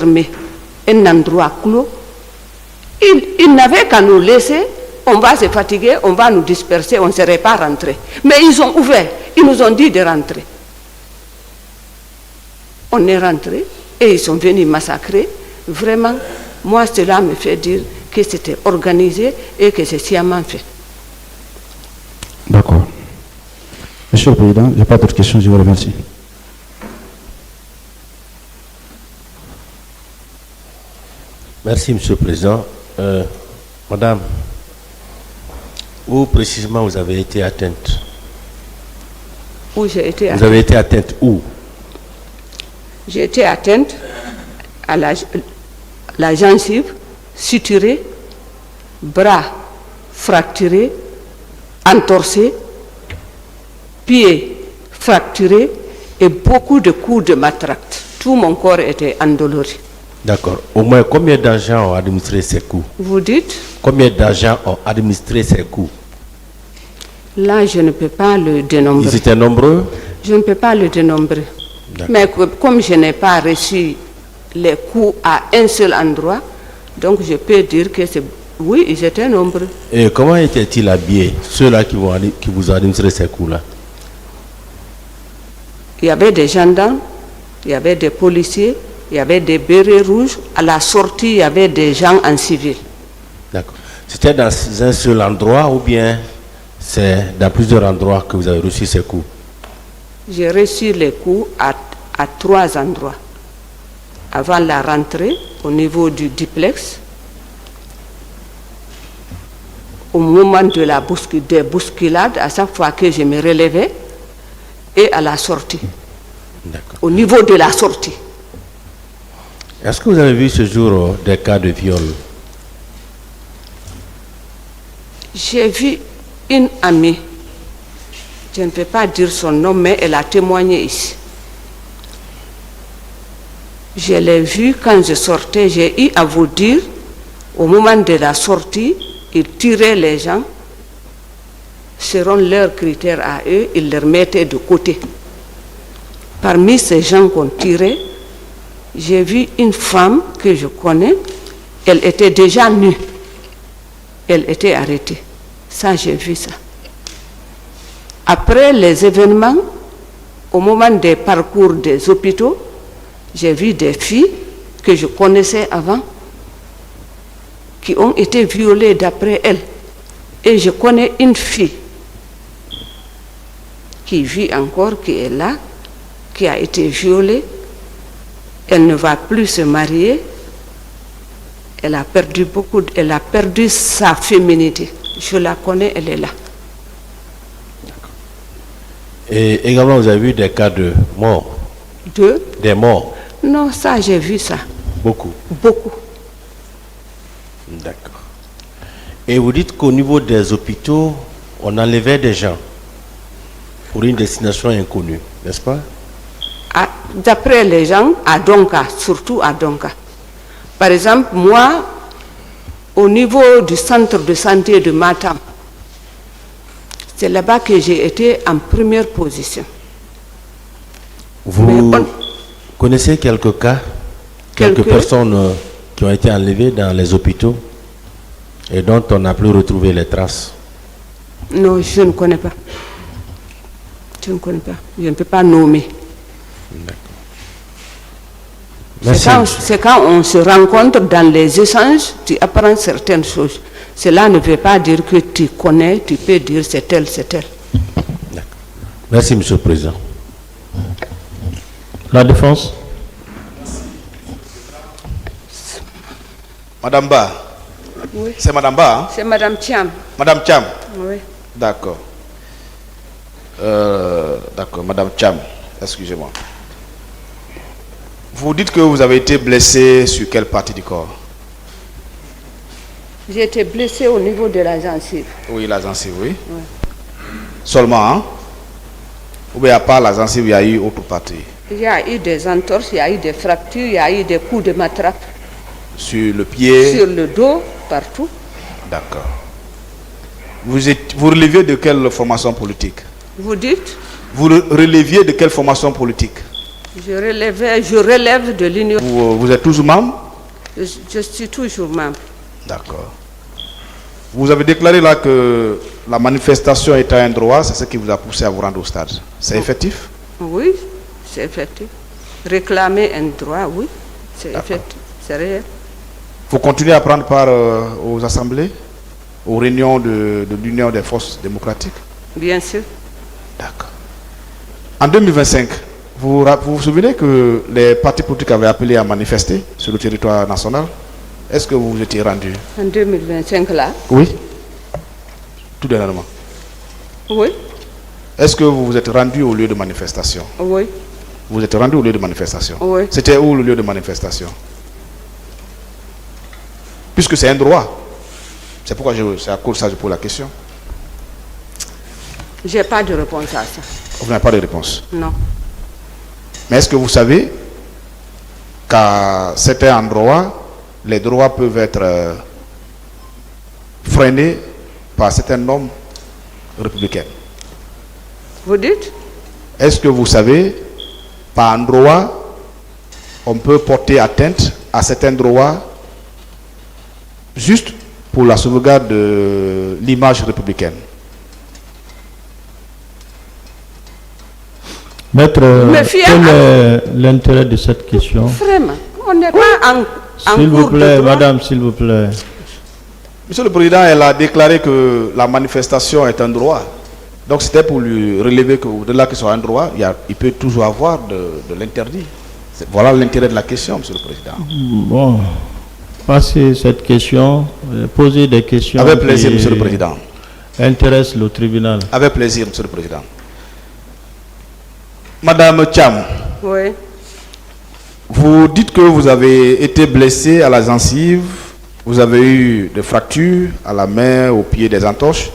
fermer un endroit clos, ils n'avaient qu'à nous laisser, on va se fatiguer, on va nous disperser, on ne serait pas rentrés. Mais ils ont ouvert, ils nous ont dit de rentrer. On est rentré et ils sont venus massacrer. Vraiment, moi, cela me fait dire que c'était organisé et que c'est sciemment fait. D'accord. Monsieur le Président, je n'ai pas d'autres questions, je vous remercie. Merci, Monsieur le Président. Madame, où précisément vous avez été atteinte? Où j'ai été atteinte? Vous avez été atteinte où? J'ai été atteinte à la gencive, suturée, bras fracturés, entorse, pieds fracturés et beaucoup de coups de matraque. Tout mon corps était endolori. D'accord. Au moins, combien d'argent ont administré ces coups? Vous dites? Combien d'argent ont administré ces coups? Là, je ne peux pas le dénombrer. Ils étaient nombreux? Je ne peux pas le dénombrer. Mais comme je n'ai pas reçu les coups à un seul endroit, donc je peux dire que c'est... Oui, ils étaient nombreux. Et comment étaient-ils habillés, ceux-là qui vous ont administré ces coups-là? Il y avait des gendarmes, il y avait des policiers, il y avait des bérets rouges. À la sortie, il y avait des gens en civil. D'accord. C'était dans un seul endroit ou bien c'est dans plusieurs endroits que vous avez reçu ces coups? J'ai reçu les coups à 3 endroits. Avant la rentrée, au niveau du duplex, au moment de des bousculades, à chaque fois que je me relevais, et à la sortie. Au niveau de la sortie. Est-ce que vous avez vu ce jour des cas de viol? J'ai vu une amie, je ne peux pas dire son nom, mais elle a témoigné ici. Je l'ai vue quand je sortais, j'ai eu à vous dire, au moment de la sortie, ils tiraient les gens, selon leurs critères à eux, ils les mettaient de côté. Parmi ces gens qu'on tirait, j'ai vu une femme que je connais, elle était déjà nue, elle était arrêtée. Ça, j'ai vu ça. Après les événements, au moment des parcours des hôpitaux, j'ai vu des filles que je connaissais avant qui ont été violées d'après elles. Et je connais une fille qui vit encore, qui est là, qui a été violée. Elle ne va plus se marier. Elle a perdu elle a perdu sa féminité. Je la connais, elle est là. Et également, vous avez vu des cas de morts? Des morts? Non, ça, j'ai vu ça. Beaucoup? Beaucoup. D'accord. Et vous dites qu'au niveau des hôpitaux, on enlevait des gens pour une destination inconnue, n'est-ce pas? D'après les gens, à Donka, surtout à Donka. Par exemple, moi, au niveau du centre de santé de Matam, c'est là-bas que j'ai été en première position. Vous connaissez quelques cas, quelques personnes qui ont été enlevées dans les hôpitaux et dont on n'a plus retrouvé les traces? Non, je ne connais pas. Je ne connais pas. Je ne peux pas nommer. C'est quand on se rencontre dans les échanges, tu apprends certaines choses. Cela ne veut pas dire que tu connais, tu peux dire c'est tel, c'est tel. Merci, Monsieur le Président. La défense. Madame Ba. Oui. C'est Madame Ba, hein? C'est Madame Thiam. Madame Thiam. Oui. D'accord. D'accord, Madame Thiam, excusez-moi. Vous dites que vous avez été blessé sur quelle partie du corps? J'ai été blessée au niveau de la gencive. Oui, la gencive, oui. Oui. Seulement, hein? Ou bien à part la gencive, il y a eu autre partie? Il y a eu des entorses, il y a eu des fractures, il y a eu des coups de matraque. Sur le pied? Sur le dos, partout. D'accord. Vous releviez de quelle formation politique? Vous dites? Vous releviez de quelle formation politique? Je relève de l'Union. Vous êtes toujours membre? Je suis toujours membre. D'accord. Vous avez déclaré là que la manifestation était un droit, c'est ce qui vous a poussé à vous rendre au stade. C'est effectif? Oui, c'est effectif. Réclamer un droit, oui, c'est effectif, c'est réel. Vous continuez à prendre part aux assemblées, aux réunions de l'Union des forces démocratiques? Bien sûr. D'accord. En 2025, vous vous souvenez que les partis politiques avaient appelé à manifester sur le territoire national? Est-ce que vous vous étiez rendu? En 2025 là? Oui. Tout dernièrement. Oui. Est-ce que vous vous êtes rendu au lieu de manifestation? Oui. Vous êtes rendu au lieu de manifestation? Oui. C'était où le lieu de manifestation? Puisque c'est un droit. C'est pourquoi c'est à cause de ça que je pose la question. Je n'ai pas de réponse à ça. Vous n'avez pas de réponse? Non. Mais est-ce que vous savez qu'à certains endroits, les droits peuvent être freinés par certains normes républicaines? Vous dites? Est-ce que vous savez, par endroit, on peut porter atteinte à certains droits juste pour la sauvegarde de l'image républicaine? Maître, quel est l'intérêt de cette question? Vraiment, on n'est pas en S'il vous cours de plaît, droit. madame, s'il vous plaît. Monsieur le Président, elle a déclaré que la manifestation est un droit. Donc c'était pour lui relever qu'au-delà que ce soit un droit, il peut toujours avoir de l'interdit. Voilà l'intérêt de la question, Monsieur le Président. Bon, passez cette question, posez des questions. Avec plaisir, Monsieur le Président. Intéresse le tribunal. Avec plaisir, Monsieur le Président. Madame Cham, Oui. vous dites que vous avez été blessé à la gencive, vous avez eu des fractures à la main, aux pieds, des entorches.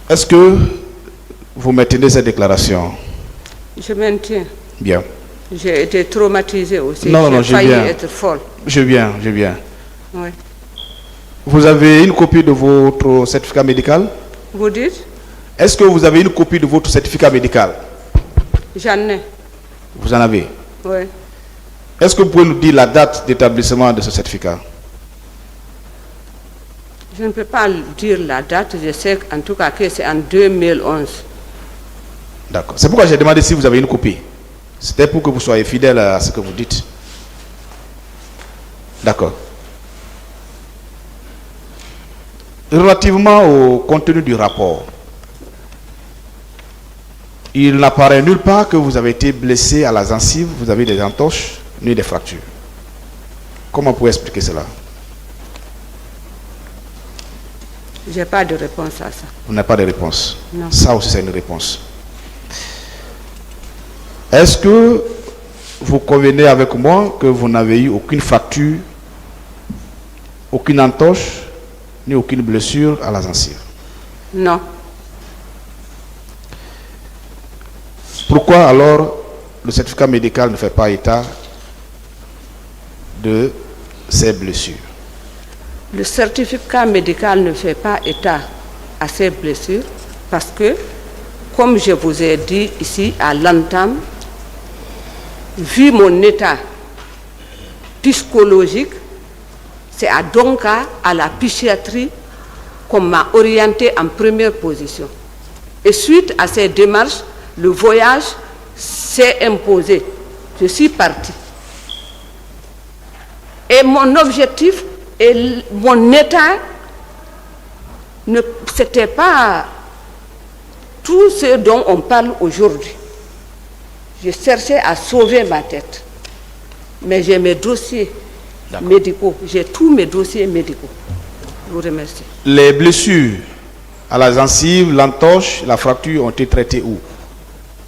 Est-ce que vous maintenez cette déclaration? Je maintiens. Bien. J'ai été traumatisée aussi. Non, J'ai failli viens. être folle. Je viens. Oui. Vous avez une copie de votre certificat médical? Vous dites? Est-ce que vous avez une copie de votre certificat médical? J'en ai. Vous en avez? Oui. Est-ce que vous pouvez nous dire la date d'établissement de ce certificat? Je ne peux pas dire la date. Je sais en tout cas que c'est en 2011. D'accord. C'est pourquoi j'ai demandé si vous avez une copie. C'était pour que vous soyez fidèle à ce que vous dites. D'accord. Relativement au contenu du rapport, il n'apparaît nulle part que vous avez été blessé à la gencive, vous avez des entorches, ni des fractures. Comment vous pouvez expliquer cela? Je n'ai pas de réponse à ça. Vous n'avez pas de réponse. Non. Ça aussi, c'est une réponse. Est-ce que vous convenez avec moi que vous n'avez eu aucune fracture, aucune entorche, ni aucune blessure à la gencive? Non. Pourquoi alors le certificat médical ne fait pas état de ces blessures? Le certificat médical ne fait pas état à ces blessures parce que, comme je vous ai dit ici à l'entame, vu mon état psychologique, c'est à Donka, à la psychiatrie, qu'on m'a orienté en première position. Et suite à ces démarches, le voyage s'est imposé. Je suis partie. Et mon objectif et mon état, ce n'était pas tout ce dont on parle aujourd'hui. Je cherchais à sauver ma tête. Mais j'ai mes dossiers médicaux. J'ai tous mes dossiers médicaux. Je vous remercie. Les blessures à la gencive, l'entorche, la fracture ont été traitées où?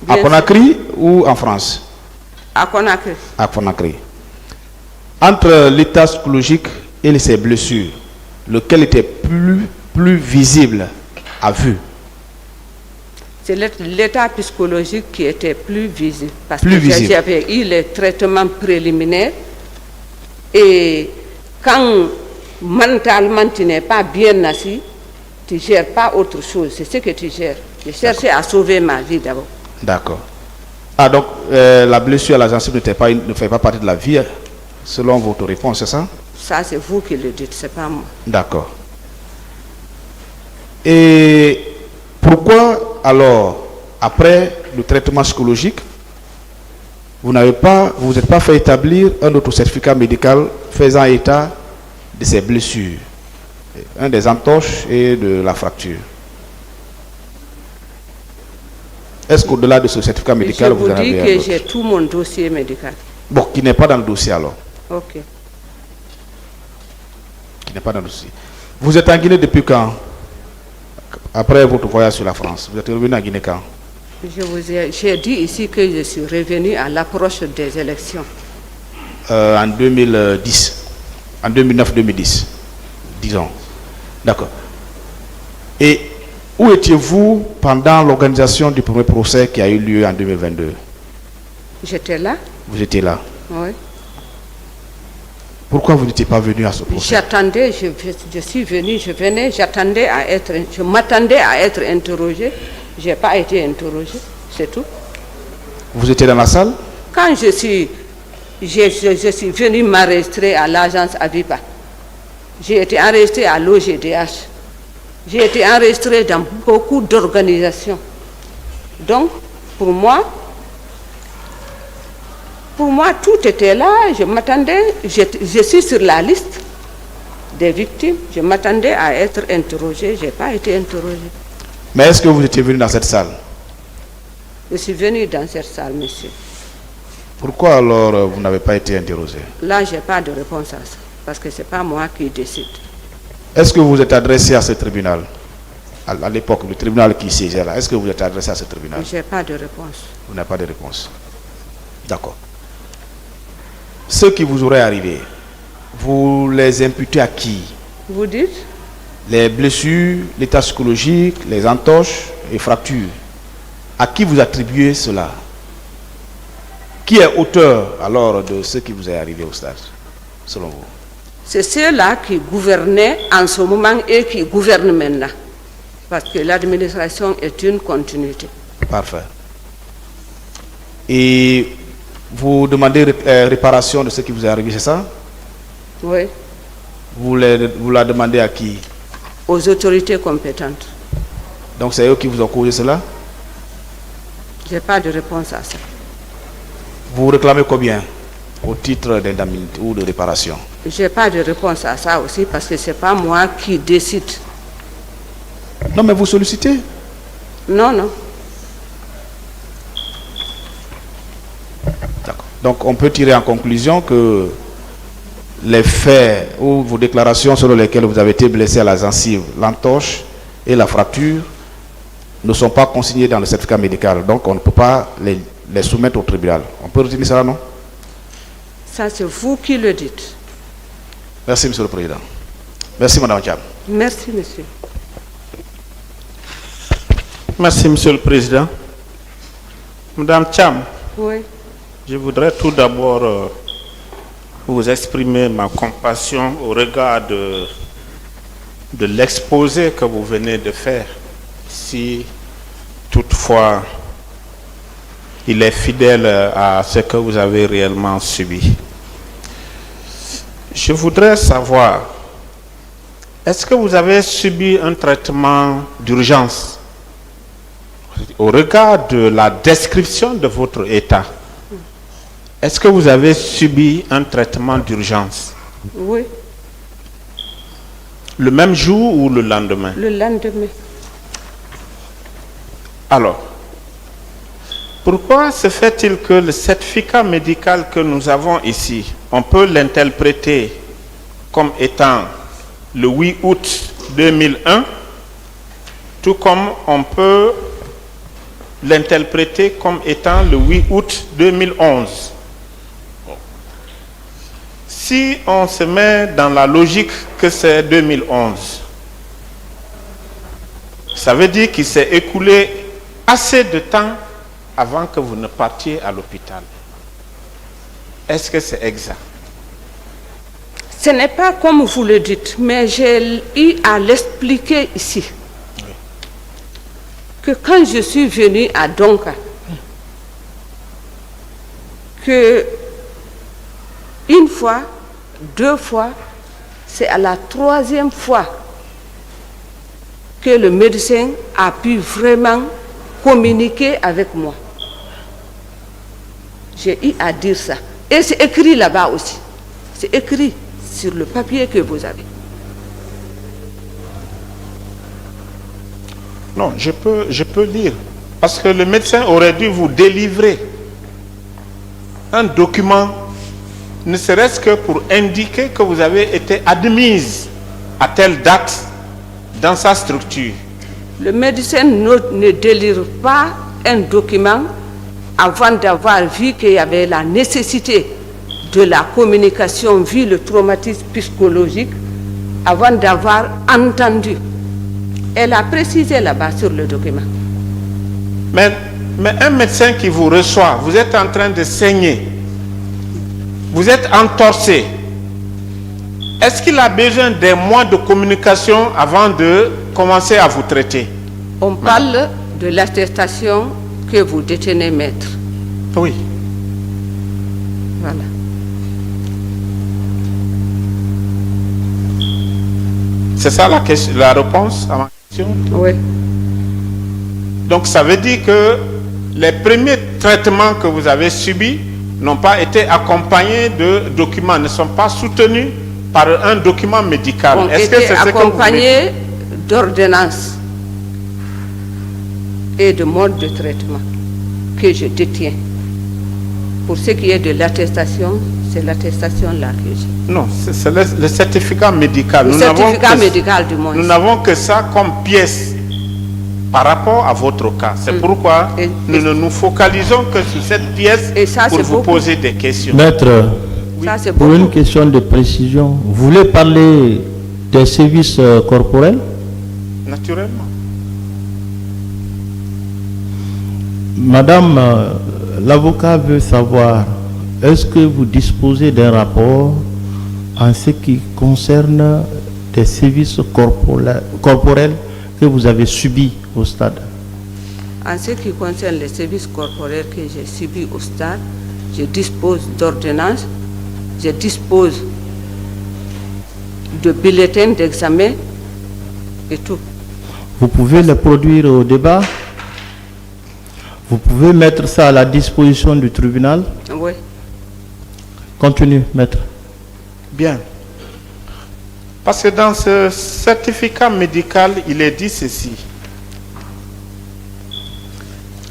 À Conakry ou en France? À Conakry. À Conakry. Entre l'état psychologique et ces blessures, lequel était plus visible à vue? C'est l'état psychologique qui était plus visible. Parce Plus que visible. j'avais eu les traitements préliminaires. Et quand mentalement tu n'es pas bien assis, tu ne gères pas autre chose. C'est ce que tu gères. J'ai cherché à sauver ma vie d'abord. D'accord. Ah, donc la blessure à la gencive ne fait pas partie de la vie, selon votre réponse, c'est ça? Ça, c'est vous qui le dites, c'est pas moi. D'accord. Et pourquoi, alors, après le traitement psychologique, vous vous êtes pas fait établir un autre certificat médical faisant état de ces blessures, un des entorses et de la fracture? Est-ce qu'au-delà de ce certificat médical, vous en avez un autre? Je vous dis que j'ai tout mon dossier médical. Bon, qui n'est pas dans le dossier alors. Ok. Qui n'est pas dans le dossier. Vous êtes en Guinée depuis quand? Après votre voyage sur la France, vous êtes revenu en Guinée quand? J'ai dit ici que je suis revenu à l'approche des élections. En 2010. En 2009-2010. Disons. D'accord. Et où étiez-vous pendant l'organisation du premier procès qui a eu lieu en 2022? J'étais là. Vous étiez là. Oui. Pourquoi vous n'étiez pas venu à ce procès? J'attendais, je suis venu, je m'attendais à être interrogé. Je n'ai pas été interrogé, c'est tout. Vous étiez dans la salle? Quand je suis venu m'enregistrer à l'agence Aviva, j'ai été enregistré à l'OGDH, j'ai été enregistré dans beaucoup d'organisations. Donc, pour moi, tout était là, je m'attendais, je suis sur la liste des victimes, je m'attendais à être interrogé, je n'ai pas été interrogé. Mais est-ce que vous étiez venu dans cette salle? Je suis venu dans cette salle, monsieur. Pourquoi alors vous n'avez pas été interrogé? Là, je n'ai pas de réponse à ça, parce que ce n'est pas moi qui décide. Est-ce que vous êtes adressé à ce tribunal? À l'époque, le tribunal qui siégeait là, est-ce que vous êtes adressé à ce tribunal? Je n'ai pas de réponse. Vous n'avez pas de réponse. D'accord. Ce qui vous aurait arrivé, vous les imputez à qui? Vous dites? Les blessures, l'état psychologique, les entorses et fractures. À qui vous attribuez cela? Qui est auteur alors de ce qui vous est arrivé au stade, selon vous? C'est ceux-là qui gouvernaient en ce moment et qui gouvernent maintenant. Parce que l'administration est une continuité. Parfait. Et vous demandez réparation de ce qui vous est arrivé, c'est ça? Oui. Vous la demandez à qui? Aux autorités compétentes. Donc c'est eux qui vous ont causé cela? Je n'ai pas de réponse à ça. Vous réclamez combien au titre d'indemnité ou de réparation? Je n'ai pas de réponse à ça aussi parce que ce n'est pas moi qui décide. Non, mais vous sollicitez? Non, non. D'accord. Donc on peut tirer en conclusion que les faits ou vos déclarations selon lesquelles vous avez été blessé à la gencive, l'entorse et la fracture ne sont pas consignés dans le certificat médical. Donc on ne peut pas les soumettre au tribunal. On peut retenir ça, non? Ça, c'est vous qui le dites. Merci, Monsieur le Président. Merci, Madame Cham. Merci, monsieur. Merci, Monsieur le Président. Madame Cham, Oui. je voudrais tout d'abord vous exprimer ma compassion au regard de l'exposé que vous venez de faire, si toutefois il est fidèle à ce que vous avez réellement subi. Je voudrais savoir, est-ce que vous avez subi un traitement d'urgence au regard de la description de votre état? Est-ce que vous avez subi un traitement d'urgence? Oui. Le même jour ou le lendemain? Le lendemain. Alors, pourquoi se fait-il que le certificat médical que nous avons ici, on peut l'interpréter comme étant le 8 août 2001, tout comme on peut l'interpréter comme étant le 8 août 2011? Si on se met dans la logique que c'est 2011, ça veut dire qu'il s'est écoulé assez de temps avant que vous ne partiez à l'hôpital. Est-ce que c'est exact? Ce n'est pas comme vous le dites, mais j'ai eu à l'expliquer ici. Oui. Que quand je suis venue à Donka, que une fois, 2 fois, c'est à la 3e fois que le médecin a pu vraiment communiquer avec moi. J'ai eu à dire ça. Et c'est écrit là-bas aussi. C'est écrit sur le papier que vous avez. Non, je peux lire. Parce que le médecin aurait dû vous délivrer un document, ne serait-ce que pour indiquer que vous avez été admise à telle date dans sa structure. Le médecin ne délivre pas un document avant d'avoir vu qu'il y avait la nécessité de la communication, vu le traumatisme psychologique, avant d'avoir entendu. Elle a précisé là-bas sur le document. Mais un médecin qui vous reçoit, vous êtes en train de saigner, vous êtes entorsé. Est-ce qu'il a besoin des mois de communication avant de commencer à vous traiter? On parle de l'attestation que vous détenez, maître. Oui. Voilà. C'est ça la réponse à ma question? Oui. Donc ça veut dire que les premiers traitements que vous avez subis n'ont pas été accompagnés de documents, ne sont pas soutenus par un document médical. Ont Est-ce que été c'est ce que vous voulez? accompagnés d'ordonnances et de modes de traitement que je détiens. Pour ce qui est de l'attestation, c'est l'attestation là que j'ai. Non, c'est le certificat médical. Le certificat médical du monde. Nous n'avons que ça comme pièce par rapport à votre cas. C'est pourquoi nous ne nous focalisons que sur cette pièce pour vous poser des questions. Maître, Ça, c'est pour beaucoup. une question de précision, vous voulez parler des services corporels? Naturellement. Madame, l'avocat veut savoir, est-ce que vous disposez d'un rapport en ce qui concerne des services corporels que vous avez subis au stade? En ce qui concerne les services corporels que j'ai subis au stade, je dispose d'ordonnances, je dispose de bulletins d'examen et tout. Vous pouvez les produire au débat? Vous pouvez mettre ça à la disposition du tribunal? Oui. Continue, maître. Bien. Parce que dans ce certificat médical, il est dit ceci.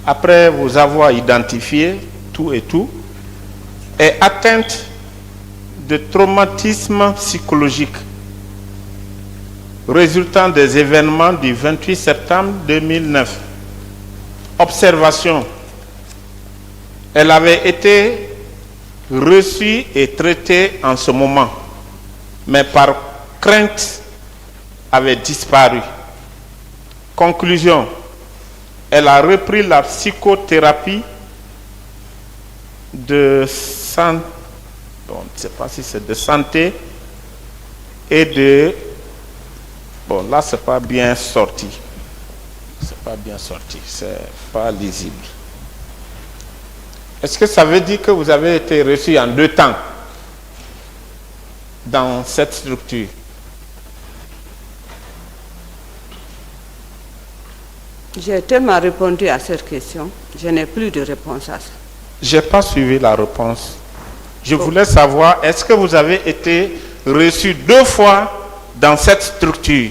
Après vous avoir identifié tout et tout, est atteinte de traumatisme psychologique résultant des événements du 28 septembre 2009. Observation. Elle avait été reçue et traitée en ce moment, mais par crainte avait disparu. Conclusion. Elle a repris la psychothérapie de santé, bon, je ne sais pas si c'est de santé et de... Bon, là, ce n'est pas bien sorti. C'est pas bien sorti, c'est pas lisible. Est-ce que ça veut dire que vous avez été reçu en 2 temps dans cette structure? J'ai tellement répondu à cette question, je n'ai plus de réponse à ça. Je n'ai pas suivi la réponse. Je voulais savoir, est-ce que vous avez été reçu 2 fois dans cette structure?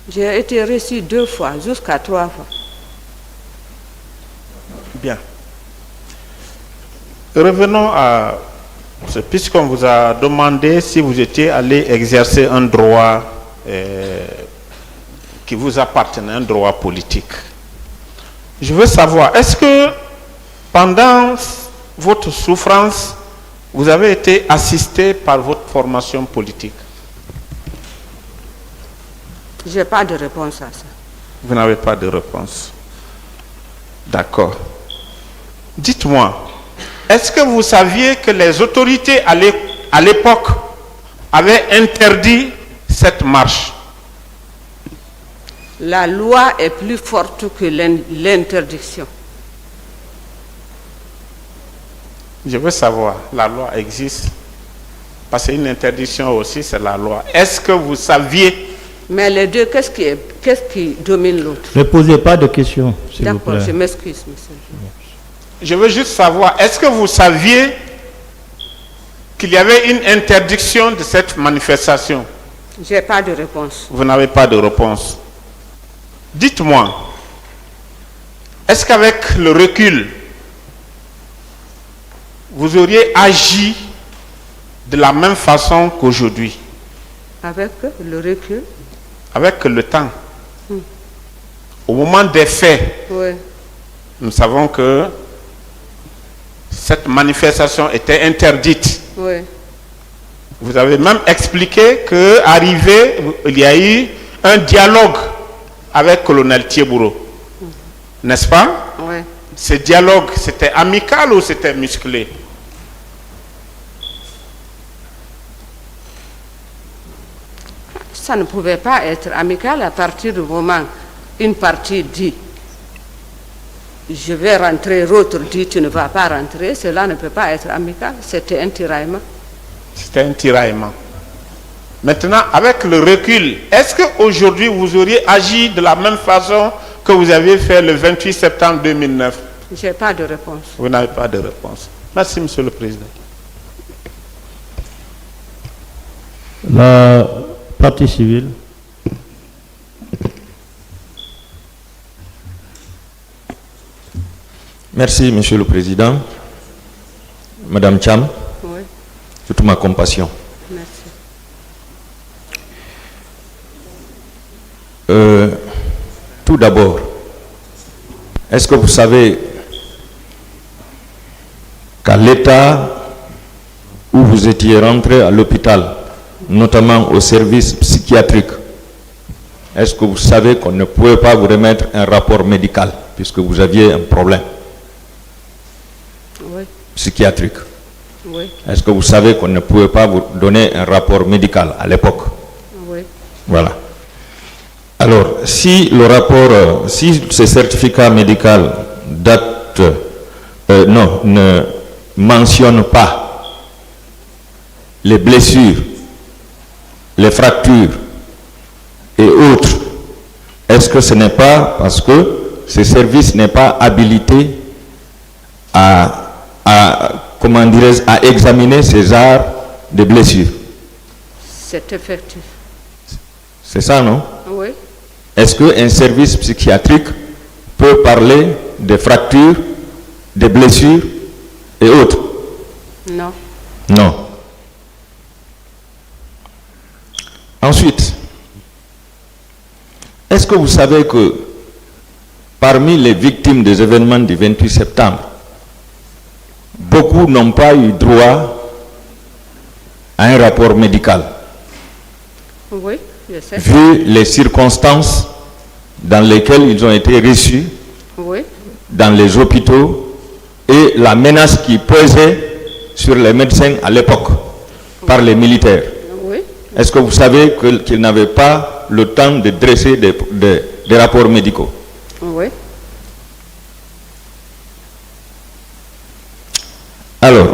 J'ai été reçu 2 fois, jusqu'à 3 fois. Bien. Revenons à ce, puisqu'on vous a demandé si vous étiez allé exercer un droit qui vous appartenait, un droit politique. Je veux savoir, est-ce que pendant votre souffrance, vous avez été assisté par votre formation politique? Je n'ai pas de réponse à ça. Vous n'avez pas de réponse. D'accord. Dites-moi, est-ce que vous saviez que les autorités à l'époque avaient interdit cette marche? La loi est plus forte que l'interdiction. Je veux savoir, la loi existe. Parce qu'une interdiction aussi, c'est la loi. Est-ce que vous saviez? Mais les deux, qu'est-ce qui domine l'autre? Ne posez pas de questions, s'il vous plaît. D'accord, je m'excuse, monsieur. Je veux juste savoir, est-ce que vous saviez qu'il y avait une interdiction de cette manifestation? Je n'ai pas de réponse. Vous n'avez pas de réponse. Dites-moi, est-ce qu'avec le recul, vous auriez agi de la même façon qu'aujourd'hui? Avec le recul? Avec le temps. Au moment des faits, Oui. nous savons que cette manifestation était interdite. Oui. Vous avez même expliqué qu'arrivé, il y a eu un dialogue avec le colonel Thiebouro. N'est-ce pas? Oui. Ce dialogue, c'était amical ou c'était musclé? Ça ne pouvait pas être amical à partir du moment où une partie dit je vais rentrer, l'autre dit tu ne vas pas rentrer. Cela ne peut pas être amical. C'était un tiraillement. C'était un tiraillement. Maintenant, avec le recul, est-ce qu'aujourd'hui vous auriez agi de la même façon que vous aviez fait le 28 septembre 2009? Je n'ai pas de réponse. Vous n'avez pas de réponse. Merci, Monsieur le Président. La partie civile. Merci, Monsieur le Président. Madame Cham, Oui, toute ma compassion. merci. Tout d'abord, est-ce que vous savez qu'à l'état où vous étiez rentré à l'hôpital, notamment au service psychiatrique, est-ce que vous savez qu'on ne pouvait pas vous remettre un rapport médical puisque vous aviez un problème Oui, psychiatrique? oui, Est-ce que vous savez qu'on ne pouvait pas vous donner un rapport médical à l'époque? oui. Voilà. Alors, si le rapport, si ce certificat médical date, ne mentionne pas les blessures, les fractures et autres, est-ce que ce n'est pas parce que ce service n'est pas habilité à examiner ces arts de blessures? C'est effectif. C'est ça, non? Oui, Est-ce qu'un service psychiatrique peut parler des fractures, des blessures et autres? non. Non. Ensuite, est-ce que vous savez que parmi les victimes des événements du 28 septembre, beaucoup n'ont pas eu droit à un rapport médical, Oui, je sais. vu les circonstances dans lesquelles ils ont été reçus Oui, dans les hôpitaux et la menace qui pesait sur les médecins à l'époque par les militaires? oui, Est-ce que vous savez qu'ils n'avaient pas le temps de dresser des rapports médicaux? oui. Alors,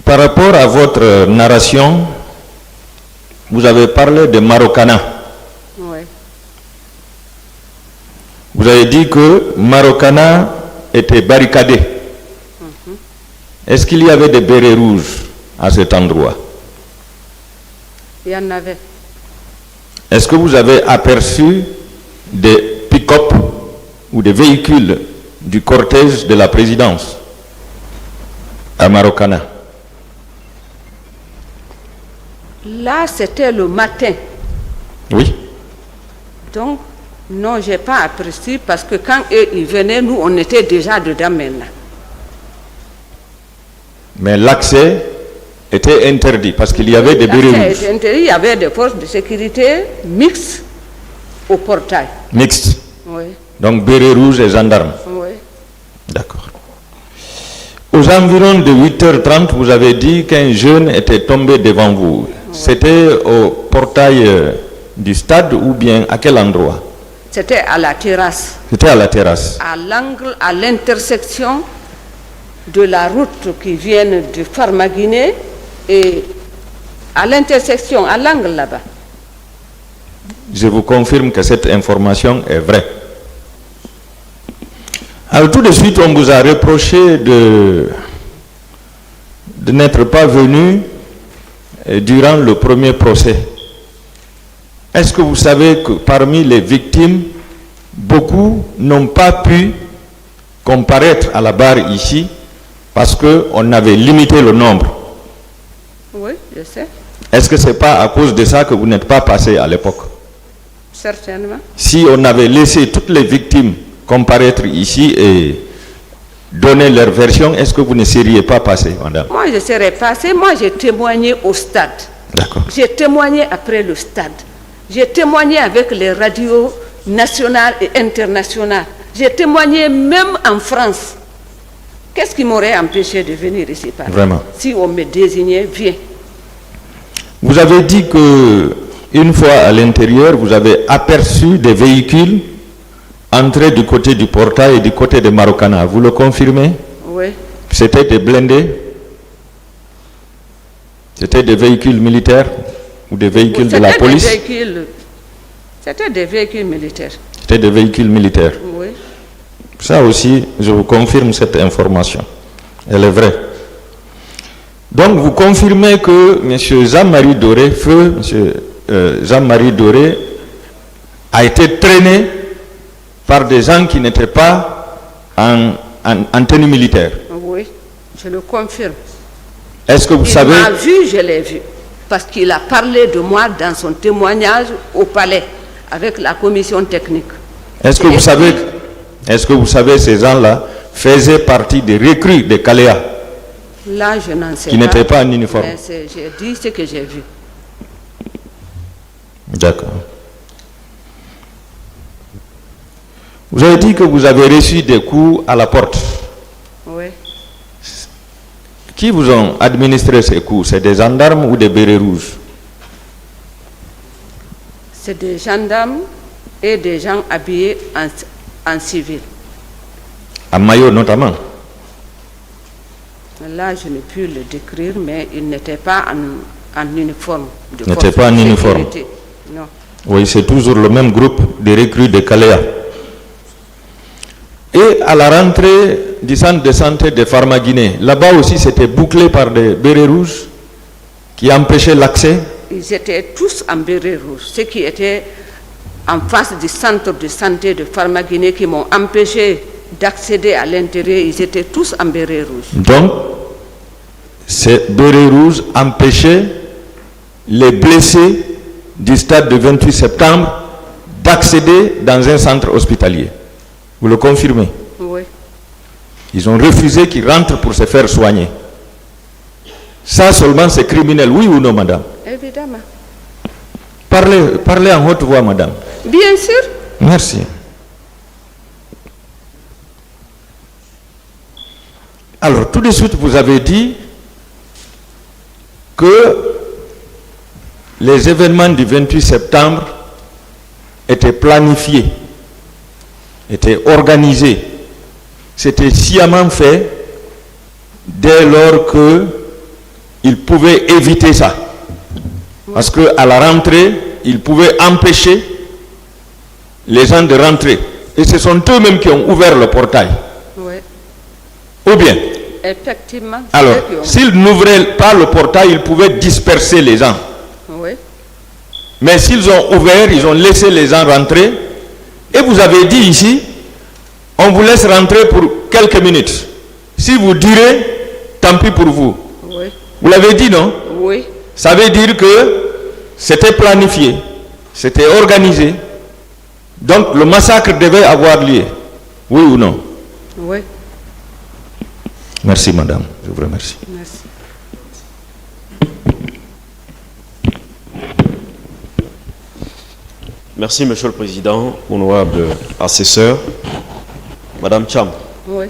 par rapport à votre narration, vous avez parlé de Marokana. Oui. Vous avez dit que Marokana était barricadé. Est-ce qu'il y avait des bérets rouges à cet endroit? Il y en avait. Est-ce que vous avez aperçu des pick-up ou des véhicules du cortège de la présidence à Marokana? Là, c'était le matin. Oui. Donc, non, je n'ai pas apprécié parce que quand eux, ils venaient, nous, on était déjà dedans maintenant. Mais l'accès était interdit parce qu'il y avait des bérets L'accès rouges. était interdit, il y avait des forces de sécurité mixtes au portail. Mixtes. Oui, Donc bérets rouges et gendarmes. oui. D'accord. Aux environs de 8h30, vous avez dit qu'un jeune était tombé devant vous. C'était au portail du stade ou bien à quel endroit? C'était à la terrasse, C'était à la terrasse. à l'angle, à l'intersection de la route qui vient de Farmaguiné et à l'intersection, à l'angle là-bas. Je vous confirme que cette information est vraie. Alors tout de suite, on vous a reproché de n'être pas venu durant le premier procès. Est-ce que vous savez que parmi les victimes, beaucoup n'ont pas pu comparaître à la barre ici parce qu'on avait limité le nombre? Oui, je sais. Est-ce que ce n'est pas à cause de ça que vous n'êtes pas passé à l'époque? Certainement. Si on avait laissé toutes les victimes comparaître ici et donner leur version, est-ce que vous ne seriez pas passé, madame? Moi, je serais passé. Moi, j'ai témoigné au stade. D'accord. J'ai témoigné après le stade. J'ai témoigné avec les radios nationales et internationales. J'ai témoigné même en France. Qu'est-ce qui m'aurait empêché de venir ici parler? Vraiment. Si on me désignait, viens. Vous avez dit que une fois à l'intérieur, vous avez aperçu des véhicules entrer du côté du portail et du côté de Marokana. Vous le confirmez? Oui. C'était des blindés? C'était des véhicules militaires ou des véhicules de la police? C'était des véhicules militaires. C'était des véhicules militaires. Oui. Ça aussi, je vous confirme cette information. Elle est vraie. Donc, vous confirmez que M. Jean-Marie Doré, Jean-Marie Doré, a été traîné par des gens qui n'étaient pas en tenue militaire. Oui, je le confirme. Est-ce que vous savez... Il m'a vu, je l'ai vu. Parce qu'il a parlé de moi dans son témoignage au palais, avec la commission technique. Est-ce que vous savez ces gens-là faisaient partie des recrues de Caléa? Là, je n'en sais pas. Qui n'étaient pas en uniforme. J'ai dit ce que j'ai vu. D'accord. Vous avez dit que vous avez reçu des coups à la porte. Oui. Qui vous ont administré ces coups? C'est des gendarmes ou des bérets rouges? C'est des gendarmes et des gens habillés en civil. En maillot notamment? Là, je ne puis le décrire, mais ils n'étaient pas en uniforme. Ils n'étaient pas en uniforme? Non. Oui, c'est toujours le même groupe de recrues de Caléa. Et à la rentrée du centre de santé de Farmaguiné, là-bas aussi c'était bouclé par des bérets rouges qui empêchaient l'accès? Ils étaient tous en béret rouge. Ceux qui étaient en face du centre de santé de Farmaguiné qui m'ont empêché d'accéder à l'intérieur, ils étaient tous en béret rouge. Donc, ces bérets rouges empêchaient les blessés du stade du 28 septembre d'accéder dans un centre hospitalier. Vous le confirmez? Oui. Ils ont refusé qu'ils rentrent pour se faire soigner. Ça seulement c'est criminel, oui ou non, madame? Évidemment. Parlez en haute voix, madame. Bien sûr. Merci. Alors, tout de suite, vous avez dit que les événements du 28 septembre étaient planifiés, étaient organisés. C'était sciemment fait dès lors qu'ils pouvaient éviter ça. Parce qu'à la rentrée, ils pouvaient empêcher les gens de rentrer. Et ce sont eux-mêmes qui ont ouvert le portail. Oui. Ou bien? Effectivement. Alors, s'ils n'ouvraient pas le portail, ils pouvaient disperser les gens. Oui. Mais s'ils ont ouvert, ils ont laissé les gens rentrer. Et vous avez dit ici, on vous laisse rentrer pour quelques minutes. Si vous durez, tant pis pour vous. Oui. Vous l'avez dit, non? Oui. Ça veut dire que c'était planifié, c'était organisé. Donc le massacre devait avoir lieu. Oui ou non? Oui. Merci, madame. Je vous remercie. Merci. Merci, Monsieur le Président, honorable assesseur. Madame Cham. Oui.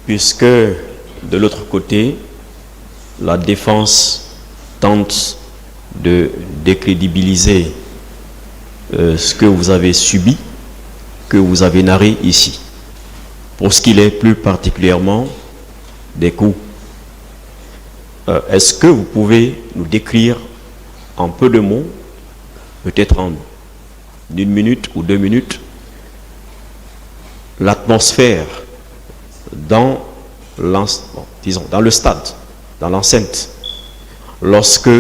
Puisque de l'autre côté, la défense tente de décrédibiliser ce que vous avez subi, que vous avez narré ici. pour ce qu'il est plus particulièrement des coups. Est-ce que vous pouvez nous décrire en peu de mots, peut-être en 1 minute ou 2 minutes, l'atmosphère dans le stade, dans l'enceinte, lorsque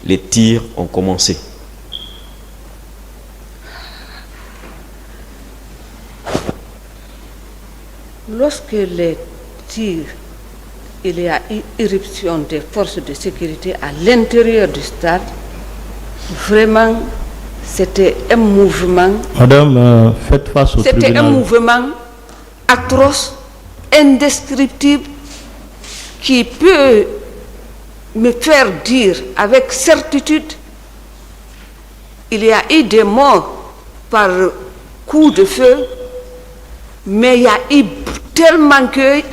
les tirs ont commencé? Lorsque les tirs, il y a eu irruption des forces de sécurité à l'intérieur du stade, vraiment, c'était un mouvement. Madame, faites face au tribunal. C'était un mouvement atroce, indescriptible, qui peut me faire dire avec certitude, il y a eu des morts par coup de feu, mais il y a eu tellement qu'il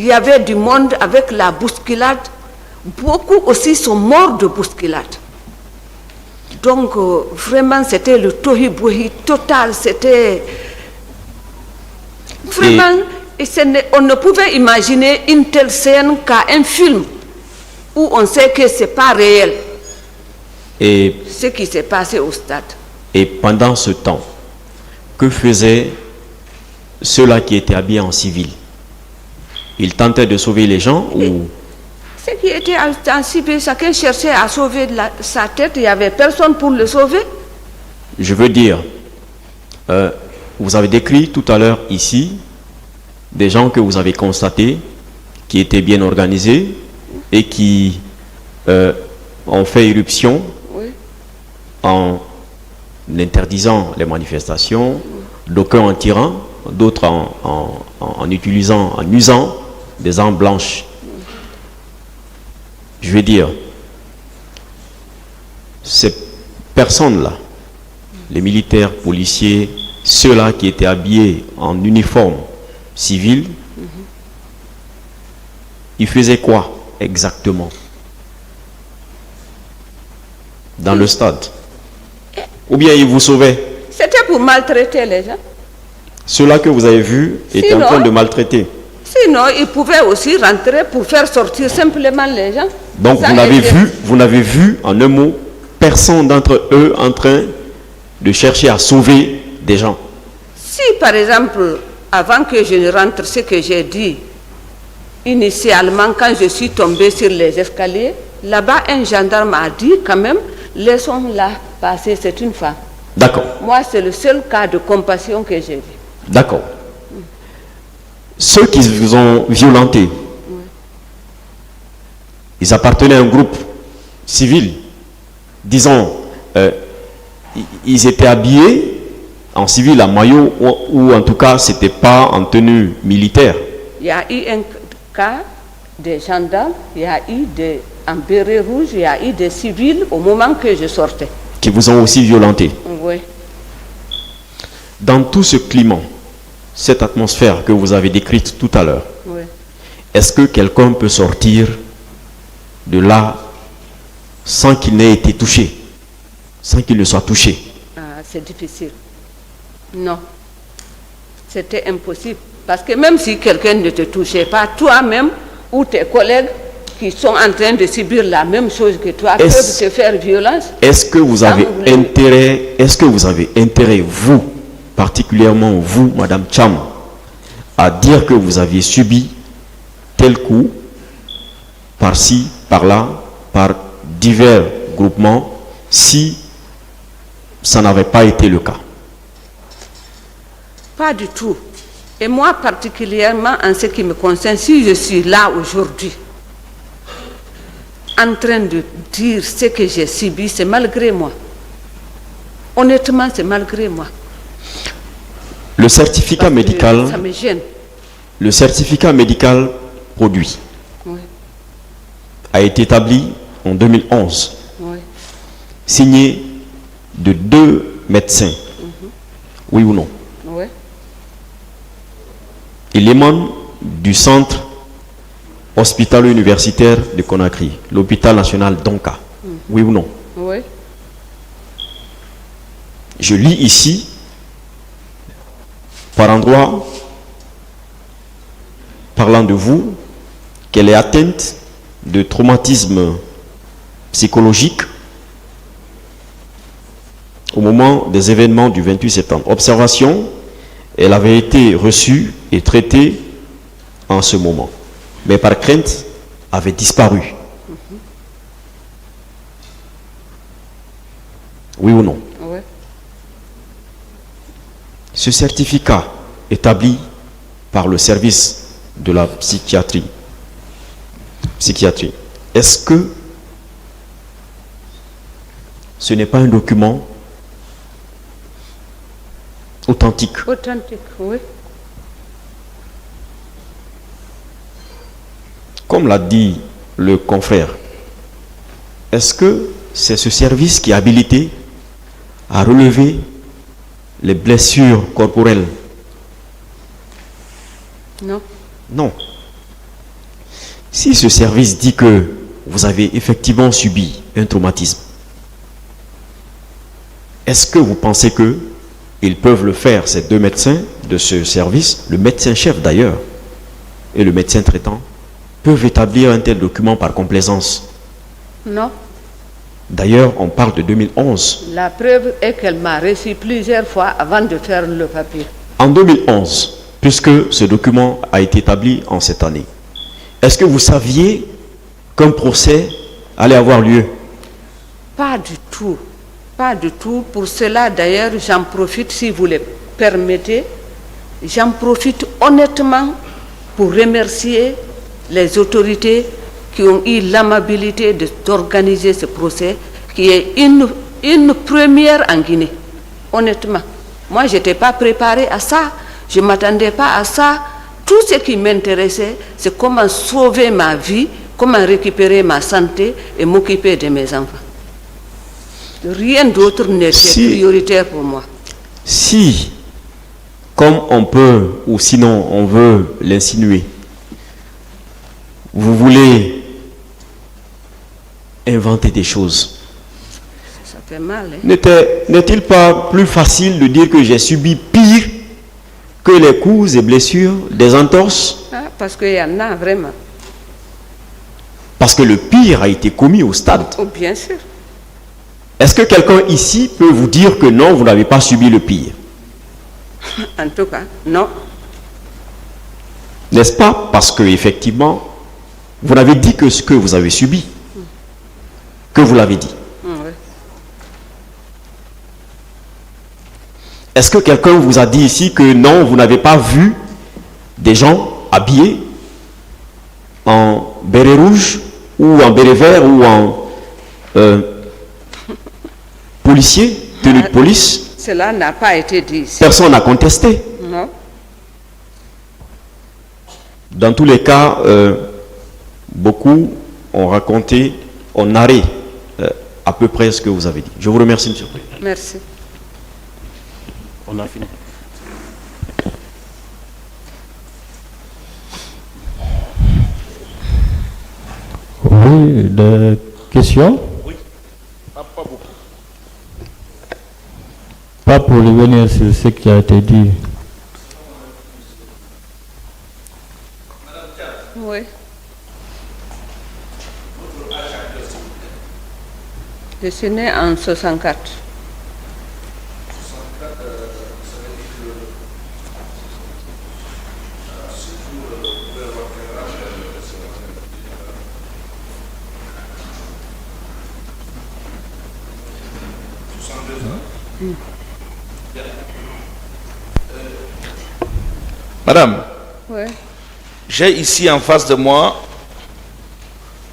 y avait du monde avec la bousculade. Beaucoup aussi sont morts de bousculade. Donc, vraiment, c'était le tohu-bohi total. C'était vraiment... on ne pouvait imaginer une telle scène qu'à un film où on sait que ce n'est pas réel. Et ce qui s'est passé au stade. Et pendant ce temps, que faisaient ceux-là qui étaient habillés en civil? Ils tentaient de sauver les gens ou... Ceux qui étaient en civil, chacun cherchait à sauver sa tête, il n'y avait personne pour le sauver. Je veux dire, vous avez décrit tout à l'heure ici des gens que vous avez constatés qui étaient bien organisés et qui ont fait irruption en interdisant les manifestations, d'aucuns en tirant, d'autres en usant des armes blanches. Je veux dire, ces personnes-là, les militaires, policiers, ceux-là qui étaient habillés en uniforme civil, ils faisaient quoi exactement dans le stade? Ou bien ils vous sauvaient? C'était pour maltraiter les gens. Ceux-là que vous avez vus étaient en train de maltraiter. Sinon, ils pouvaient aussi rentrer pour faire sortir simplement les gens. Donc vous n'avez vu, en un mot, personne d'entre eux en train de chercher à sauver des gens? Si, par exemple, avant que je ne rentre, ce que j'ai dit, initialement, quand je suis tombée sur les escaliers, là-bas, un gendarme a dit quand même, laissons-la passer, c'est une femme. D'accord. Moi, c'est le seul cas de compassion que j'ai vu. D'accord. Ceux qui vous ont violenté, ils appartenaient à un groupe civil. Disons, ils étaient habillés en civil, en maillot, ou en tout cas, ce n'était pas en tenue militaire. Il y a eu un cas des gendarmes, il y a eu des en béret rouge, il y a eu des civils au moment que je sortais. Qui vous ont aussi violenté. Oui. Dans tout ce climat, cette atmosphère que vous avez décrite tout à l'heure, Oui. est-ce que quelqu'un peut sortir de là sans qu'il n'ait été touché, sans qu'il ne soit touché? C'est difficile. Non. C'était impossible. Parce que même si quelqu'un ne te touchait pas, toi-même ou tes collègues qui sont en train de subir la même chose que toi peuvent te faire violence. Est-ce que vous avez intérêt, vous, particulièrement vous, Madame Cham, à dire que vous aviez subi tel coup, par-ci, par-là, par divers groupements, si ça n'avait pas été le cas? Pas du tout. Et moi particulièrement, en ce qui me concerne, si je suis là aujourd'hui, en train de dire ce que j'ai subi, c'est malgré moi. Honnêtement, c'est malgré moi. Le certificat médical, ça me gêne. Le certificat médical produit a été établi en 2011, signé de 2 médecins. Oui ou non? Oui. Il émane du centre hospitalo-universitaire de Conakry, l'hôpital national d'Onka. Oui ou non? Oui. Je lis ici, par endroit, parlant de vous, qu'elle est atteinte de traumatisme psychologique au moment des événements du 28 septembre. Observation, elle avait été reçue et traitée en ce moment, mais par crainte, avait disparu. Oui ou non? Oui. Ce certificat établi par le service de la psychiatrie, est-ce que ce n'est pas un document authentique? Authentique, oui. Comme l'a dit le confrère, est-ce que c'est ce service qui est habilité à relever les blessures corporelles? Non. Non. Si ce service dit que vous avez effectivement subi un traumatisme, est-ce que vous pensez qu'ils peuvent le faire, ces deux médecins de ce service, le médecin-chef d'ailleurs, et le médecin traitant, peuvent établir un tel document par complaisance? Non. D'ailleurs, on parle de 2011. La preuve est qu'elle m'a reçu plusieurs fois avant de faire le papier. En 2011, puisque ce document a été établi en cette année, est-ce que vous saviez qu'un procès allait avoir lieu? Pas du tout. Pas du tout. Pour cela, d'ailleurs, j'en profite, si vous le permettez, j'en profite honnêtement pour remercier les autorités qui ont eu l'amabilité d'organiser ce procès, qui est une première en Guinée. Honnêtement. Moi, je n'étais pas préparée à ça. Je ne m'attendais pas à ça. Tout ce qui m'intéressait, c'est comment sauver ma vie, comment récupérer ma santé et m'occuper de mes enfants. Rien d'autre n'était prioritaire pour moi. Si, comme on peut, ou sinon on veut l'insinuer, vous voulez inventer des choses, Ça fait mal, hein? n'est-il pas plus facile de dire que j'ai subi pire que les coups et blessures, des entorses? Parce qu'il y en a vraiment. Parce que le pire a été commis au stade. Oh, bien sûr. Est-ce que quelqu'un ici peut vous dire que non, vous n'avez pas subi le pire? En tout cas, non. N'est-ce pas? Parce que effectivement, vous n'avez dit que ce que vous avez subi, que vous l'avez dit. Oui. Est-ce que quelqu'un vous a dit ici que non, vous n'avez pas vu des gens habillés en béret rouge ou en béret vert ou en policier, tenue de police? Cela n'a pas été dit ici. Personne n'a contesté. Non. Dans tous les cas, beaucoup ont raconté, ont narré à peu près ce que vous avez dit. Je vous remercie, monsieur le Président. Merci. On a fini. Oui, des questions? Oui, pas beaucoup. Pas pour revenir sur ce qui a été dit. Oui. Je suis né en 64. Madame, Oui. j'ai ici en face de moi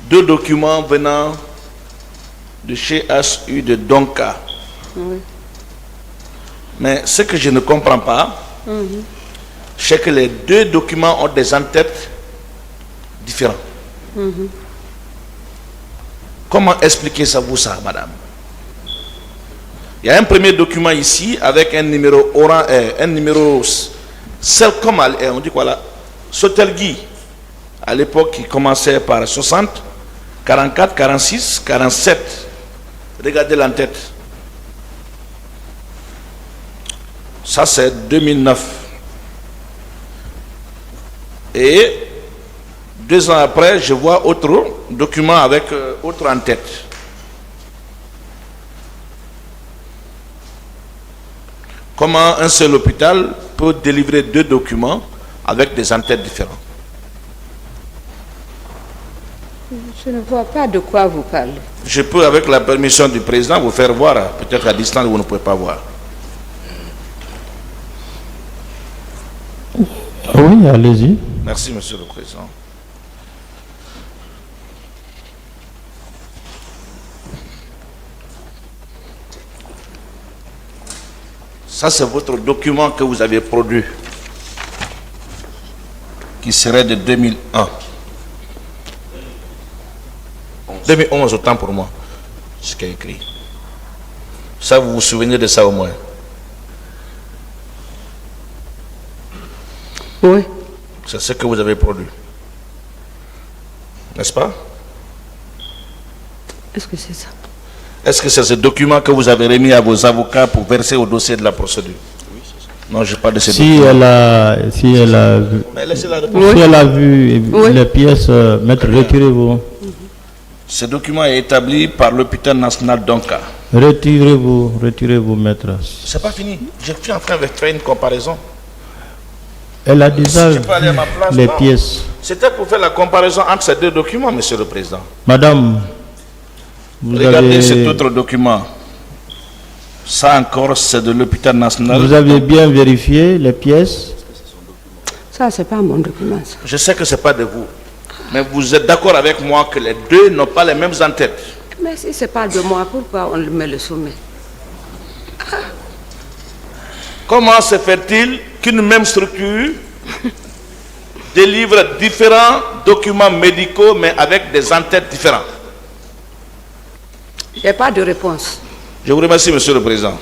deux documents venant de chez HU de Donka. Oui. Mais ce que je ne comprends pas, c'est que les deux documents ont des en-têtes différents. Comment expliquer ça, vous, ça, madame? Il y a un premier document ici avec un numéro orange, un numéro comme on dit quoi là, Sotelgui, à l'époque qui commençait par 60, 44, 46, 47. Regardez l'en-tête. Ça c'est 2009. Et 2 ans après, je vois autre document avec autre en tête. Comment un seul hôpital peut délivrer 2 documents avec des en-têtes différents? Je ne vois pas de quoi vous parlez. Je peux, avec la permission du président, vous faire voir, peut-être à distance, vous ne pouvez pas voir. Oui, allez-y. Merci, monsieur le président. Ça, c'est votre document que vous avez produit, qui serait de 2001. 2011, autant pour moi, ce qu'il a écrit. Ça, vous vous souvenez de ça au moins? Oui. C'est ce que vous avez produit. N'est-ce pas? Est-ce que c'est ça? Est-ce que c'est ce document que vous avez remis à vos avocats pour verser au dossier de la procédure? Oui, c'est ça. Non, je parle de ces documents. Si elle a vu, Mais laissez-la répondre. si elle a vu les pièces, maître, retirez-vous. Ce document est établi par l'hôpital national d'Onka. Retirez-vous, maître. C'est pas fini. Je suis en train de faire une comparaison. Elle a déjà Si je peux aller à ma place, les non. pièces. C'était pour faire la comparaison entre ces 2 documents, monsieur le président. Madame, vous Regardez avez, cet autre document. Ça encore, c'est de l'hôpital national. vous avez bien vérifié les pièces? Ça, c'est pas mon document, ça. Je sais que ce n'est pas de vous. Mais vous êtes d'accord avec moi que les 2 n'ont pas les mêmes en-têtes? Mais si c'est pas de moi, pourquoi on me le soumet? Comment se fait-il qu'une même structure délivre différents documents médicaux mais avec des en-têtes différents? J'ai pas de réponse. Je vous remercie, monsieur le président.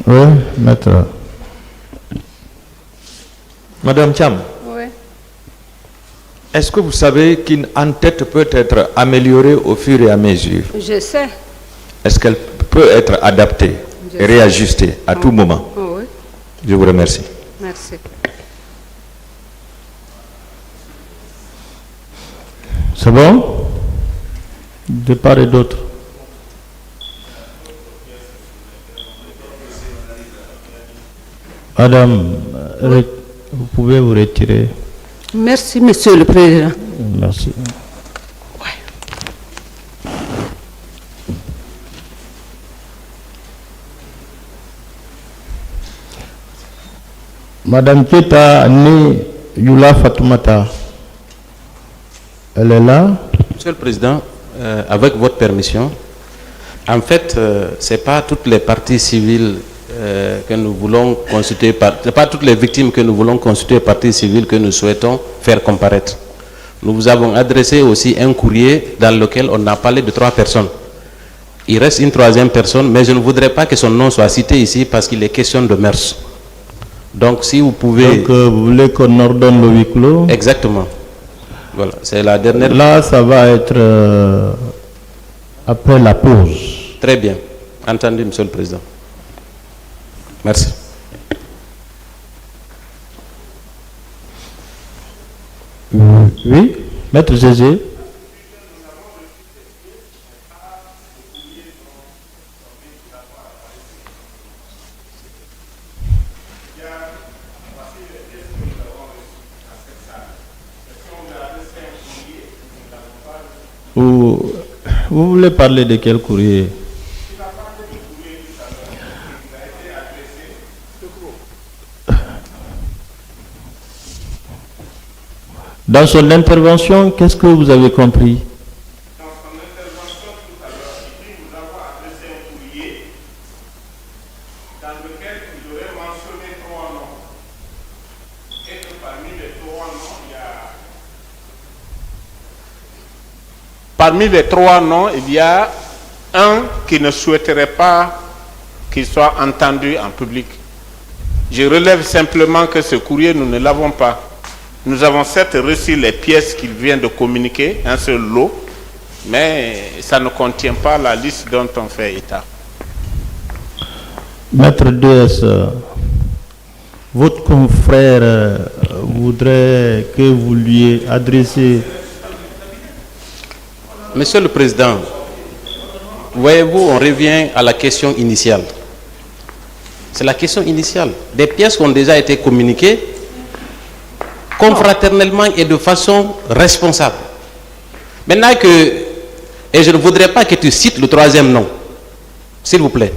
Oui, maître. Madame Cham, Oui. est-ce que vous savez qu'une en-tête peut être améliorée au fur et à mesure? Je sais. Est-ce qu'elle peut être adaptée Je et sais. réajustée à tout moment? Oh, oui. Je vous remercie. Merci. C'est bon? De part et d'autre. Madame, vous pouvez vous retirer. Merci, monsieur le président. Merci. Madame Keta Ni Yula Fatoumata, elle est là? Monsieur le Président, avec votre permission, en fait, ce n'est pas toutes les parties civiles que nous voulons constituer, ce n'est pas toutes les victimes que nous voulons constituer parties civiles que nous souhaitons faire comparaître. Nous vous avons adressé aussi un courrier dans lequel on a parlé de 3 personnes. Il reste une 3e personne, mais je ne voudrais pas que son nom soit cité ici parce qu'il est question de mœurs. Donc si vous pouvez... Donc vous voulez qu'on ordonne le huis clos? Exactement. Voilà, c'est la dernière... Là, ça va être après la pause. Très bien. Entendu, monsieur le Président. Merci. Oui, maître Zézé. Vous voulez parler de quel courrier? Dans son intervention, qu'est-ce que vous avez compris? Dans son intervention tout à l'heure, il dit nous avons adressé un courrier dans lequel il aurait mentionné 3 noms. Et que parmi les 3 noms, parmi les 3 noms, il y a un qui ne souhaiterait pas qu'il soit entendu en public. Je relève simplement que ce courrier, nous ne l'avons pas. Nous avons certes reçu les pièces qu'il vient de communiquer, un seul lot, mais ça ne contient pas la liste dont on fait état. Maître DS, votre confrère voudrait que vous lui adressiez... Monsieur le Président, voyez-vous, on revient à la question initiale. C'est la question initiale. Des pièces qui ont déjà été communiquées confraternellement et de façon responsable. Maintenant que, et je ne voudrais pas que tu cites le troisième nom, s'il vous plaît,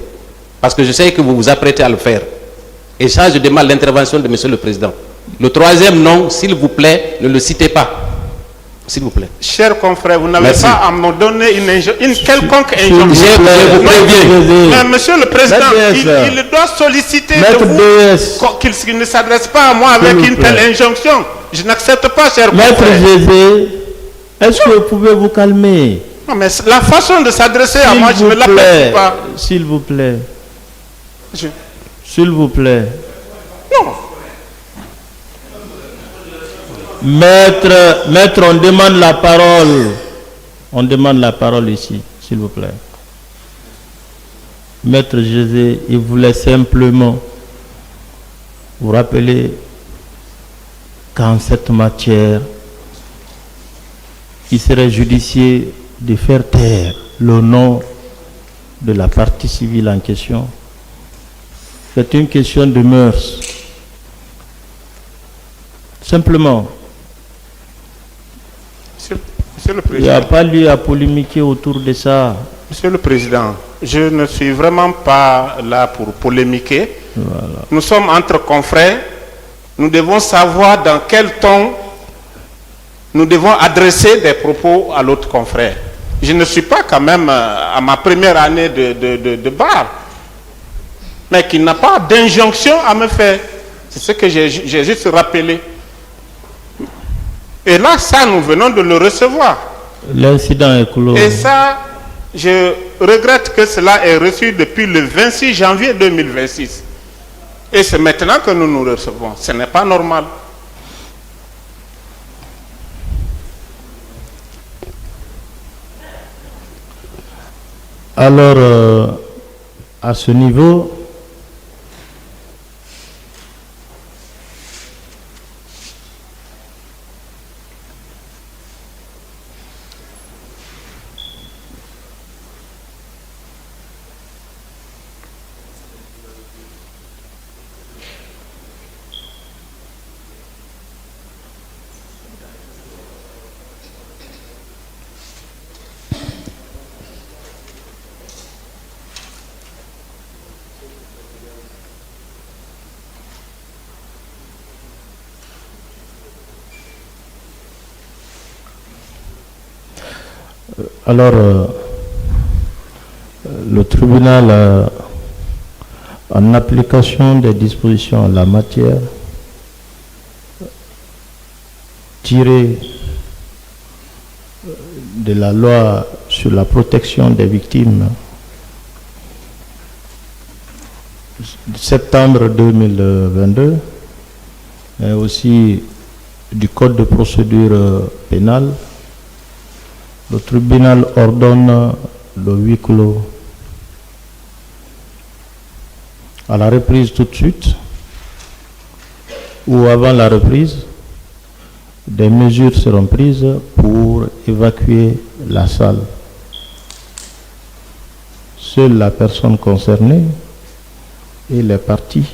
parce que je sais que vous vous apprêtez à le faire. Et ça, je demande l'intervention de Monsieur le Président. Le troisième nom, s'il vous plaît, ne le citez pas. S'il vous plaît. Chers confrères, vous n'avez pas à me donner une quelconque injonction. Mais Monsieur le Président, il doit solliciter de vous qu'il ne s'adresse pas à moi avec une telle injonction. Je n'accepte pas, cher confrère. Maître José, est-ce que vous pouvez vous calmer? Non, mais la façon de s'adresser à moi, je ne l'apprécie pas. S'il vous plaît. S'il vous plaît. Non. Maître, on demande la parole. On demande la parole ici, s'il vous plaît. Maître José, il voulait simplement vous rappeler qu'en cette matière, il serait judicieux de faire taire le nom de la partie civile en question. C'est une question de mœurs. Simplement. Monsieur le Président. Il n'y a pas lieu à polémiquer autour de ça. Monsieur le Président, je ne suis vraiment pas là pour polémiquer. Voilà. Nous sommes entre confrères. Nous devons savoir dans quel ton nous devons adresser des propos à l'autre confrère. Je ne suis pas quand même à ma première année de bar, mais qui n'a pas d'injonction à me faire. C'est ce que j'ai juste rappelé. Et là, ça, nous venons de le recevoir. L'incident est clos. Et ça, je regrette que cela est reçu depuis le 26 janvier 2026. Et c'est maintenant que nous nous recevons. Ce n'est pas normal. Alors, à ce niveau, le tribunal, en application des dispositions en la matière, tirées de la loi sur la protection des victimes, de septembre 2022, et aussi du Code de procédure pénale, le tribunal ordonne le huis clos. À la reprise tout de suite, ou avant la reprise, des mesures seront prises pour évacuer la salle. Seule la personne concernée et les parties